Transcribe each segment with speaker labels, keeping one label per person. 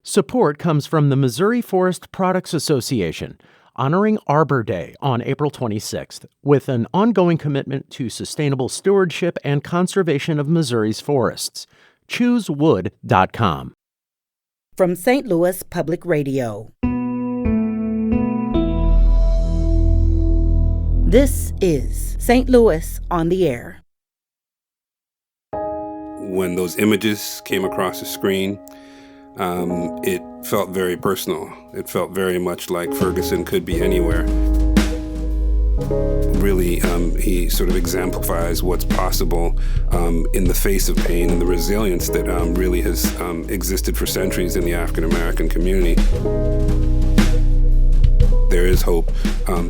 Speaker 1: Support comes from the Missouri Forest Products Association, honoring Arbor Day on April 26th, with an ongoing commitment to sustainable stewardship and conservation of Missouri's forests. ChooseWood.com.
Speaker 2: From St. Louis Public Radio. This is St. Louis on the Air.
Speaker 3: When those images came across the screen, it felt very personal. It felt very much like Ferguson could be anywhere. Really, he sort of exemplifies what's possible in the face of pain and the resilience that really has existed for centuries in the African American community. There is hope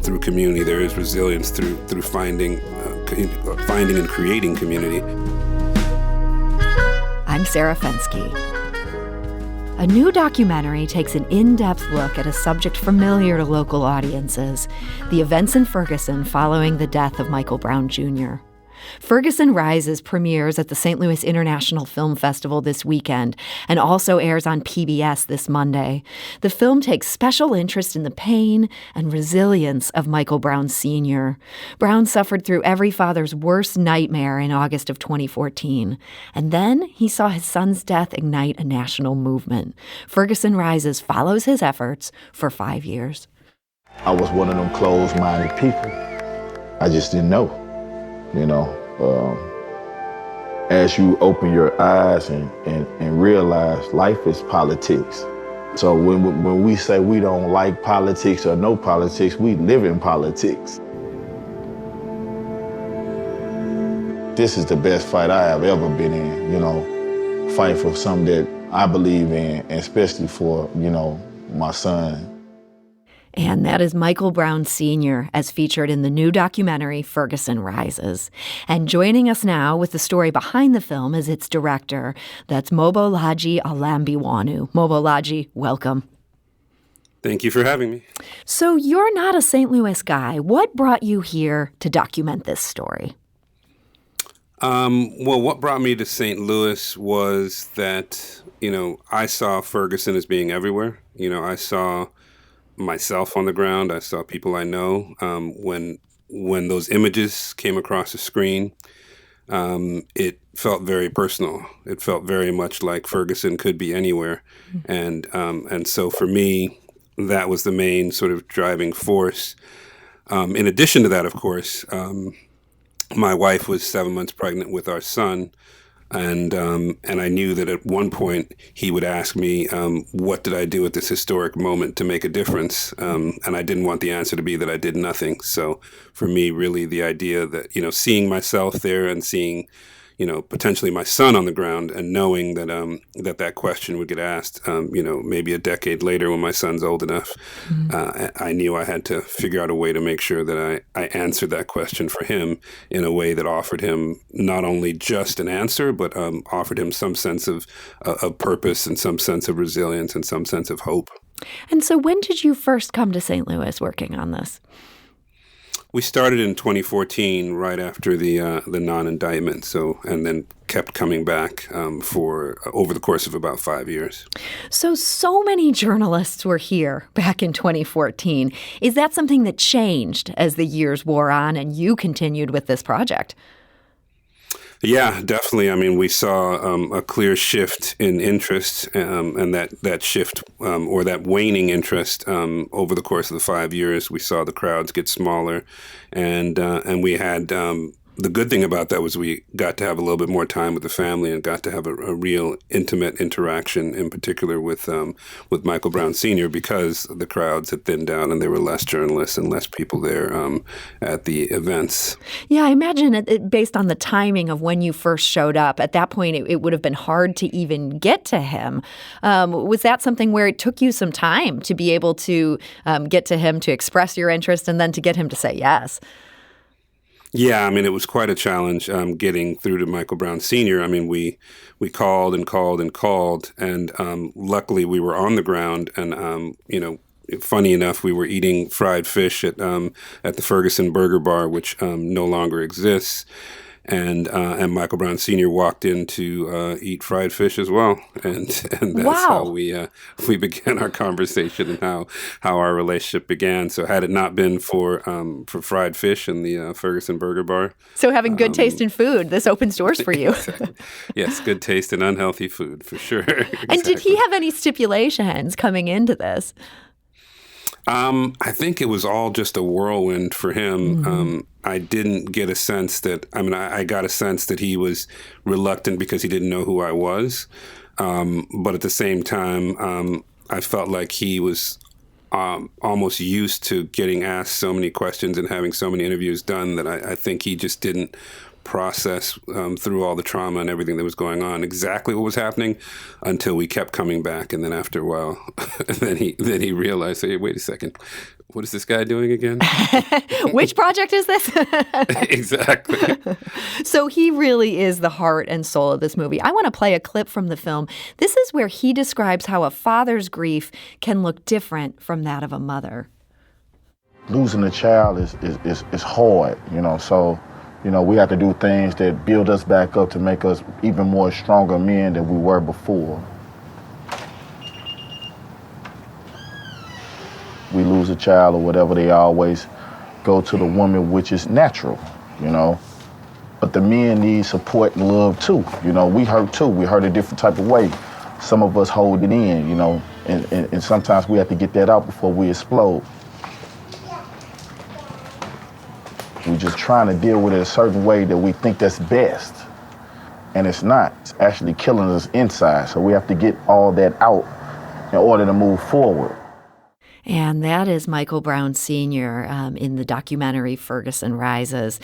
Speaker 3: through community. There is resilience through finding and creating community.
Speaker 4: I'm Sarah Fensky. A new documentary takes an in-depth look at a subject familiar to local audiences, the events in Ferguson following the death of Michael Brown Jr. Ferguson Rises premieres at the St. Louis International Film Festival this weekend and also airs on PBS this Monday. The film takes special interest in the pain and resilience of Michael Brown Sr. Brown suffered through every father's worst nightmare in August of 2014. And then he saw his son's death ignite a national movement. Ferguson Rises follows his efforts for 5 years.
Speaker 5: I was one of them closed-minded people. I just didn't know. As you open your eyes and realize life is politics. So when we say we don't like politics or no politics, we live in politics. This is the best fight I have ever been in, fight for something that I believe in, and especially for, my son.
Speaker 4: And that is Michael Brown Sr., as featured in the new documentary, Ferguson Rises. And joining us now with the story behind the film is its director. That's Mobolaji Olambiwonnu. Mobolaji, welcome.
Speaker 3: Thank you for having me.
Speaker 4: So you're not a St. Louis guy. What brought you here to document this story?
Speaker 3: Well, what brought me to St. Louis was that, I saw Ferguson as being everywhere. I saw myself on the ground. I saw people I know. When those images came across the screen, it felt very personal. It felt very much like Ferguson could be anywhere. And so for me, that was the main sort of driving force. In addition to that, of course, my wife was 7 months pregnant with our son. And I knew that at one point he would ask me, what did I do at this historic moment to make a difference? And I didn't want the answer to be that I did nothing. So for me, really the idea that, seeing myself there and seeing, potentially my son on the ground and knowing that that question would get asked, maybe a decade later when my son's old enough, I knew I had to figure out a way to make sure that I answered that question for him in a way that offered him not only just an answer, but offered him some sense of purpose and some sense of resilience and some sense of hope.
Speaker 4: And so when did you first come to St. Louis working on this?
Speaker 3: We started in 2014, right after the non-indictment, and then kept coming back for over the course of about 5 years.
Speaker 4: So many journalists were here back in 2014. Is that something that changed as the years wore on and you continued with this project?
Speaker 3: Yeah, definitely. I mean, we saw a clear shift in interest, and that shift or that waning interest over the course of the 5 years. We saw the crowds get smaller, and we had the good thing about that was we got to have a little bit more time with the family and got to have a real intimate interaction, in particular with Michael Brown Sr., because the crowds had thinned down and there were less journalists and less people there at the events.
Speaker 4: Yeah, I imagine based on the timing of when you first showed up, at that point it would have been hard to even get to him. Was that something where it took you some time to be able to get to him, to express your interest, and then to get him to say yes?
Speaker 3: Yeah, I mean, it was quite a challenge getting through to Michael Brown Sr. I mean, we called and called and called, and luckily we were on the ground. And funny enough, we were eating fried fish at the Ferguson Burger Bar, which no longer exists. and Michael Brown Sr. walked in to eat fried fish as well, and that's how we began our conversation and how our relationship began. So had it not been for fried fish and the Ferguson Burger Bar,
Speaker 4: so having good taste in food, this opens doors for you.
Speaker 3: Exactly. Yes, good taste in unhealthy food for sure. Exactly.
Speaker 4: And did he have any stipulations coming into this?
Speaker 3: I think it was all just a whirlwind for him. I didn't get a sense that, I got a sense that he was reluctant because he didn't know who I was. But at the same time, I felt like he was almost used to getting asked so many questions and having so many interviews done that I think he just didn't process through all the trauma and everything that was going on exactly what was happening until we kept coming back, and then after a while then he realized, hey, wait a second, what is this guy doing again?
Speaker 4: Which project is this?
Speaker 3: Exactly.
Speaker 4: So he really is the heart and soul of this movie. I want to play a clip from the film. This is where he describes how a father's grief can look different from that of a mother.
Speaker 5: Losing a child is hard, so we have to do things that build us back up to make us even more stronger men than we were before. We lose a child or whatever, they always go to the woman, which is natural, But the men need support and love too. We hurt too. We hurt a different type of way. Some of us hold it in, and sometimes we have to get that out before we explode. We're just trying to deal with it a certain way that we think that's best. And it's not. It's actually killing us inside. So we have to get all that out in order to move forward.
Speaker 4: And that is Michael Brown Sr. In the documentary Ferguson Rises.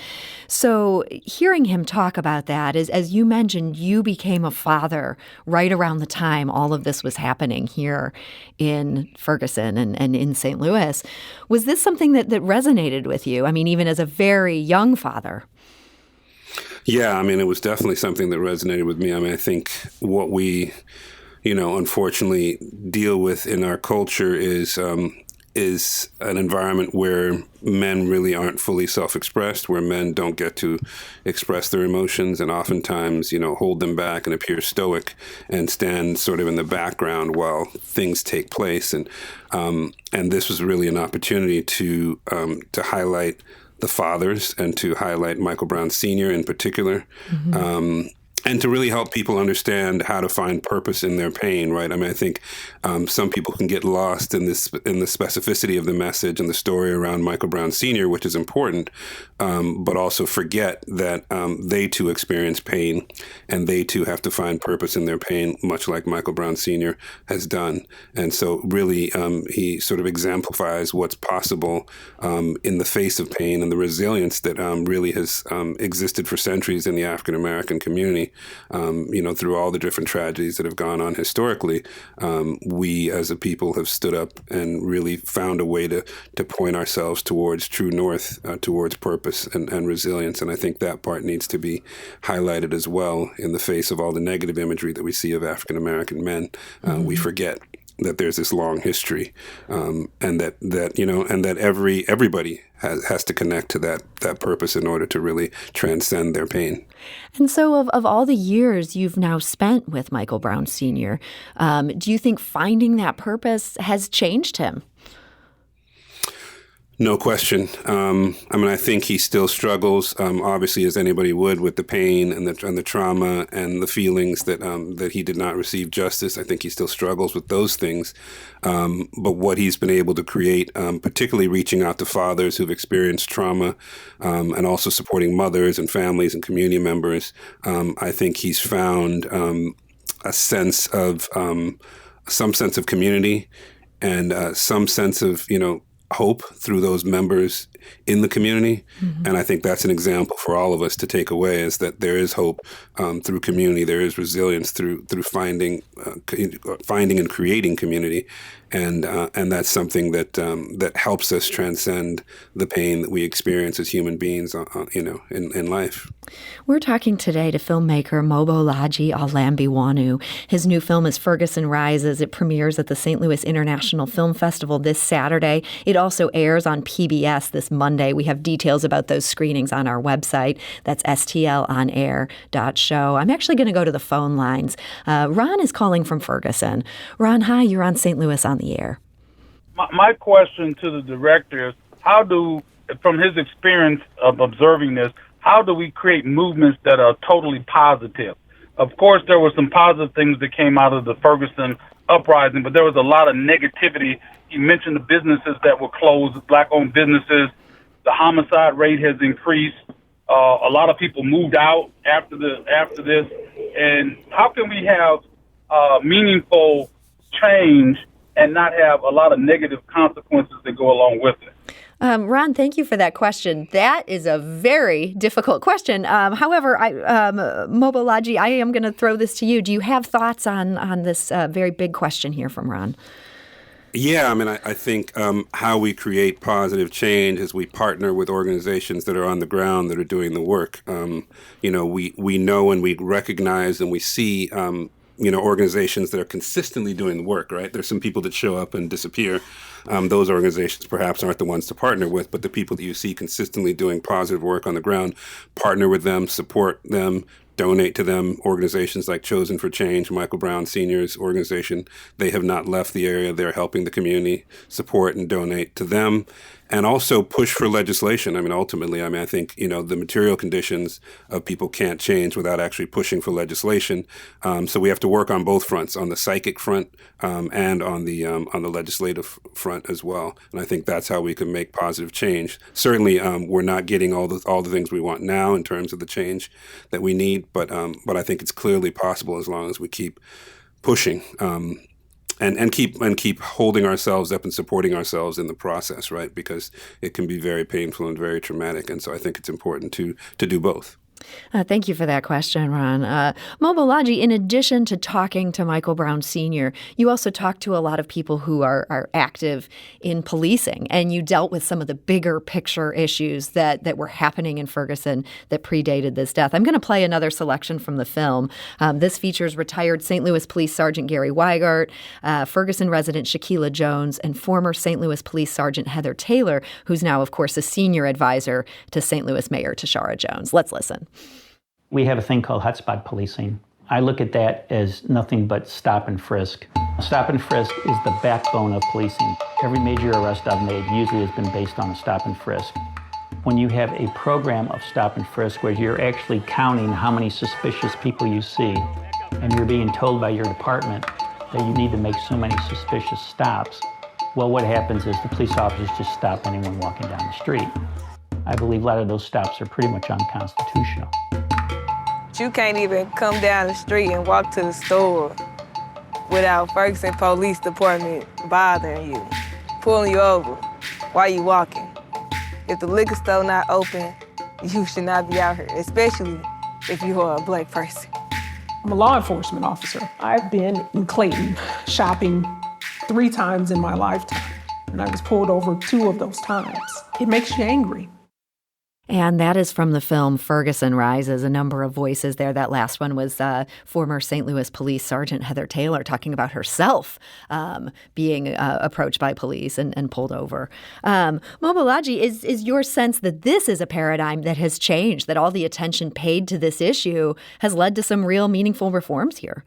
Speaker 4: So hearing him talk about that, as you mentioned, you became a father right around the time all of this was happening here in Ferguson and in St. Louis. Was this something that resonated with you? Even as a very young father.
Speaker 3: Yeah, it was definitely something that resonated with me. I think what we unfortunately deal with in our culture is an environment where men really aren't fully self-expressed, where men don't get to express their emotions and oftentimes, hold them back and appear stoic and stand sort of in the background while things take place. And this was really an opportunity to highlight the fathers and to highlight Michael Brown Sr. in particular. And to really help people understand how to find purpose in their pain, right? I think some people can get lost in the specificity of the message and the story around Michael Brown Sr., which is important, but also forget that they too experience pain and they too have to find purpose in their pain, much like Michael Brown Sr. has done. And so really he sort of exemplifies what's possible in the face of pain and the resilience that really has existed for centuries in the African-American community. Through all the different tragedies that have gone on historically, we as a people have stood up and really found a way to point ourselves towards true north, towards purpose and resilience. And I think that part needs to be highlighted as well in the face of all the negative imagery that we see of African-American men. We forget that there's this long history, and that everybody has to connect to that purpose in order to really transcend their pain.
Speaker 4: And so of all the years you've now spent with Michael Brown Sr., do you think finding that purpose has changed him?
Speaker 3: No question. I think he still struggles, obviously, as anybody would, with the pain and the trauma and the feelings that he did not receive justice. I think he still struggles with those things. But what he's been able to create, particularly reaching out to fathers who've experienced trauma, and also supporting mothers and families and community members, I think he's found a sense of some sense of community and some sense of hope through those members in the community. And I think that's an example for all of us to take away, is that there is hope through community. There is resilience through finding and creating community. And that's something that helps us transcend the pain that we experience as human beings, in life.
Speaker 4: We're talking today to filmmaker Mobolaji Olambiwonnu. His new film is Ferguson Rises. It premieres at the St. Louis International Film Festival this Saturday. It It also airs on PBS this Monday. We have details about those screenings on our website. That's stlonair.show. I'm actually going to go to the phone lines. Ron is calling from Ferguson. Ron, hi, you're on St. Louis on the Air.
Speaker 6: My question to the director is, from his experience of observing this, how do we create movements that are totally positive? Of course, there were some positive things that came out of the Ferguson uprising, but there was a lot of negativity. You mentioned the businesses that were closed, black-owned businesses. The homicide rate has increased. A lot of people moved out after this. And how can we have meaningful change and not have a lot of negative consequences that go along with it?
Speaker 4: Ron, thank you for that question. That is a very difficult question. However, Mobolaji, I am going to throw this to you. Do you have thoughts on this very big question here from Ron?
Speaker 3: Yeah, I mean, I think how we create positive change is we partner with organizations that are on the ground that are doing the work. We know and we recognize and we see organizations that are consistently doing the work, right? There's some people that show up and disappear. Those organizations perhaps aren't the ones to partner with, but the people that you see consistently doing positive work on the ground, partner with them, support them, donate to them. Organizations like Chosen for Change, Michael Brown Sr.'s organization, they have not left the area. They're helping the community, support and donate to them. And also push for legislation. I mean, ultimately, I think, the material conditions of people can't change without actually pushing for legislation. So we have to work on both fronts, on the psychic front and on the legislative front as well. And I think that's how we can make positive change. Certainly, we're not getting all the things we want now in terms of the change that we need, but I think it's clearly possible as long as we keep pushing. And keep holding ourselves up and supporting ourselves in the process, right? Because it can be very painful and very traumatic. And so I think it's important to do both.
Speaker 4: Thank you for that question, Ron. Mobolaji, in addition to talking to Michael Brown Sr., you also talked to a lot of people who are active in policing, and you dealt with some of the bigger picture issues that were happening in Ferguson that predated this death. I'm going to play another selection from the film. This features retired St. Louis Police Sergeant Gary Weigart, Ferguson resident Shaquilla Jones, and former St. Louis Police Sergeant Heather Taylor, who's now, of course, a senior advisor to St. Louis Mayor Tashara Jones. Let's listen.
Speaker 7: We have a thing called hotspot policing. I look at that as nothing but stop and frisk. Stop and frisk is the backbone of policing. Every major arrest I've made usually has been based on a stop and frisk. When you have a program of stop and frisk where you're actually counting how many suspicious people you see, and you're being told by your department that you need to make so many suspicious stops, well, what happens is the police officers just stop anyone walking down the street. I believe a lot of those stops are pretty much unconstitutional.
Speaker 8: You can't even come down the street and walk to the store without Ferguson Police Department bothering you, pulling you over while you walking. If the liquor store not open, you should not be out here, especially if you are a black person.
Speaker 9: I'm a law enforcement officer. I've been in Clayton shopping 3 times in my lifetime, and I was pulled over 2 of those times. It makes you angry.
Speaker 4: And that is from the film Ferguson Rises, a number of voices there. That last one was former St. Louis Police Sergeant Heather Taylor talking about herself being approached by police and pulled over. Mobolaji, is your sense that this is a paradigm that has changed, that all the attention paid to this issue has led to some real meaningful reforms here?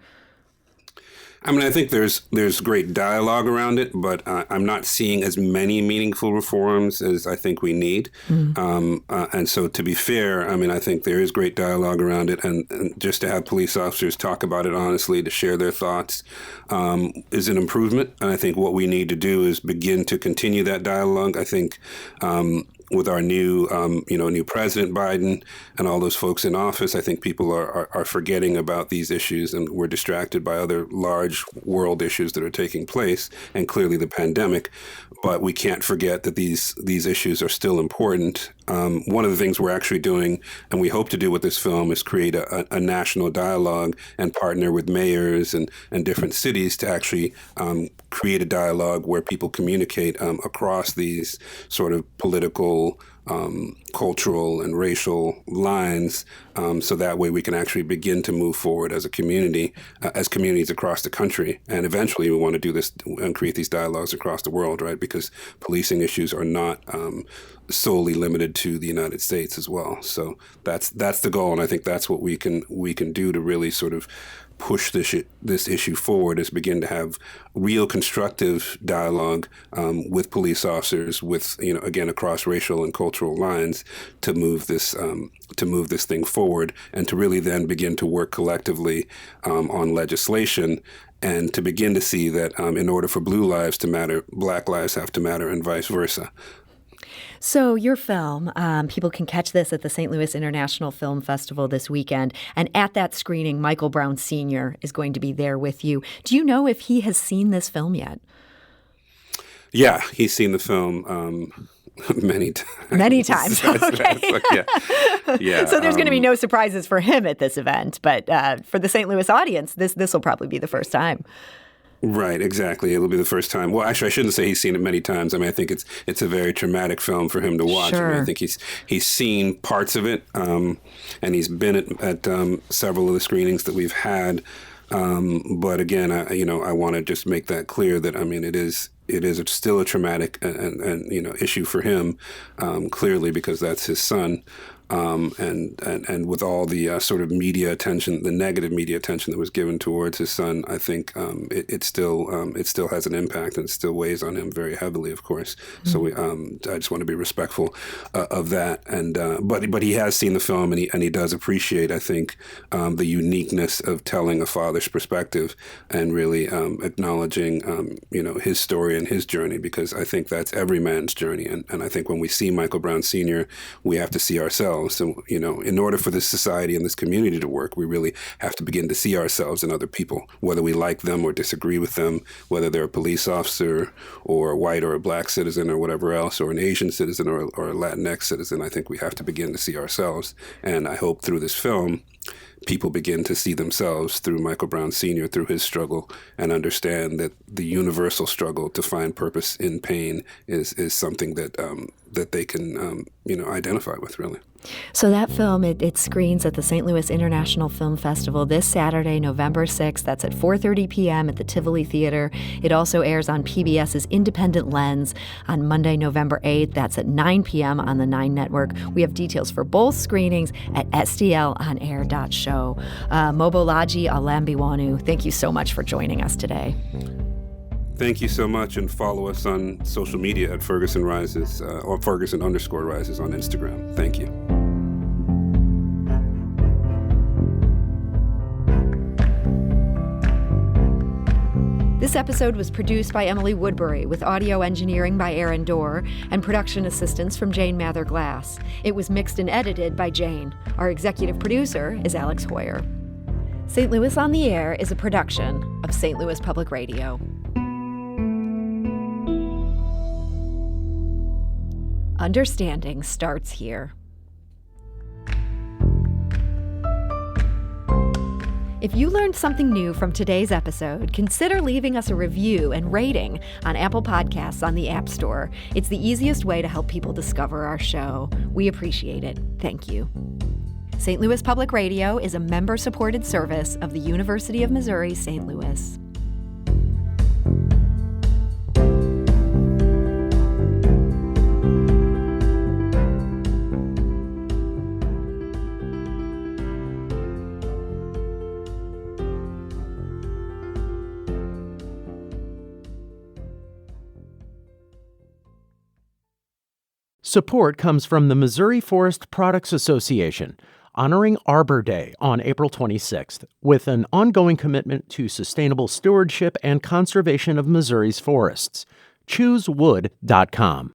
Speaker 3: I mean, I think there's great dialogue around it, but I'm not seeing as many meaningful reforms as I think we need. And so to be fair, I mean, I think there is great dialogue around it. And just to have police officers talk about it honestly, to share their thoughts is an improvement. And I think what we need to do is begin to continue that dialogue. I think with our new President Biden and all those folks in office, I think people are forgetting about these issues, and we're distracted by other large world issues that are taking place, and clearly the pandemic. But we can't forget that these issues are still important. One of the things we're actually doing, and we hope to do with this film, is create a national dialogue and partner with mayors and different cities to actually create a dialogue where people communicate across these sort of political political, cultural, and racial lines, so that way we can actually begin to move forward as a community, as communities across the country. And eventually we want to do this and create these dialogues across the world, right? Because policing issues are not solely limited to the United States as well. So that's the goal, and I think that's what we can do to really sort of push this issue forward, is begin to have real constructive dialogue with police officers, with, again, across racial and cultural lines, to move this thing forward, and to really then begin to work collectively on legislation, and to begin to see that in order for blue lives to matter, Black lives have to matter, and vice versa.
Speaker 4: So your film, people can catch this at the St. Louis International Film Festival this weekend. And at that screening, Michael Brown Sr. is going to be there with you. Do you know if he has seen this film yet?
Speaker 3: Yeah, he's seen the film many times.
Speaker 4: Many times, okay.
Speaker 3: Yeah.
Speaker 4: So there's going to be no surprises for him at this event. But for the St. Louis audience, this will probably be the first time.
Speaker 3: Right, exactly. It'll be the first time. Well, actually, I shouldn't say he's seen it many times. I mean, I think it's a very traumatic film for him to watch.
Speaker 4: Sure.
Speaker 3: I mean, I think he's seen parts of it, and he's been at several of the screenings that we've had. But again, I want to just make that clear that, I mean, it is still a traumatic and issue for him, clearly, because that's his son. And with all the sort of media attention, the negative media attention that was given towards his son, I think it still has an impact, and it still weighs on him very heavily, of course. Mm-hmm. So I just want to be respectful of that. And but he has seen the film, and he does appreciate, I think, the uniqueness of telling a father's perspective, and really acknowledging his story and his journey, because I think that's every man's journey. And I think when we see Michael Brown Sr., we have to see ourselves. So, in order for this society and this community to work, we really have to begin to see ourselves in other people, whether we like them or disagree with them, whether they're a police officer or a white or a Black citizen or whatever else, or an Asian citizen or a Latinx citizen. I think we have to begin to see ourselves. And I hope through this film, people begin to see themselves through Michael Brown Sr., through his struggle, and understand that the universal struggle to find purpose in pain is something that they can identify with, really.
Speaker 4: So that film, it screens at the St. Louis International Film Festival this Saturday, November 6th. That's at 4:30 p.m. at the Tivoli Theater. It also airs on PBS's Independent Lens on Monday, November 8th. That's at 9 p.m. on the 9 Network. We have details for both screenings at sdlonair.show. Mobolaji Olambiwonnu, thank you so much for joining us today.
Speaker 3: Thank you so much, and follow us on social media at Ferguson Rises, or Ferguson_Rises on Instagram. Thank you.
Speaker 4: This episode was produced by Emily Woodbury, with audio engineering by Aaron Dorr and production assistance from Jane Mather-Glass. It was mixed and edited by Jane. Our executive producer is Alex Hoyer. St. Louis on the Air is a production of St. Louis Public Radio. Understanding starts here. If you learned something new from today's episode, consider leaving us a review and rating on Apple Podcasts on the App Store. It's the easiest way to help people discover our show. We appreciate it. Thank you. St. Louis Public Radio is a member-supported service of the University of Missouri, St. Louis.
Speaker 1: Support comes from the Missouri Forest Products Association, honoring Arbor Day on April 26th, with an ongoing commitment to sustainable stewardship and conservation of Missouri's forests. ChooseWood.com.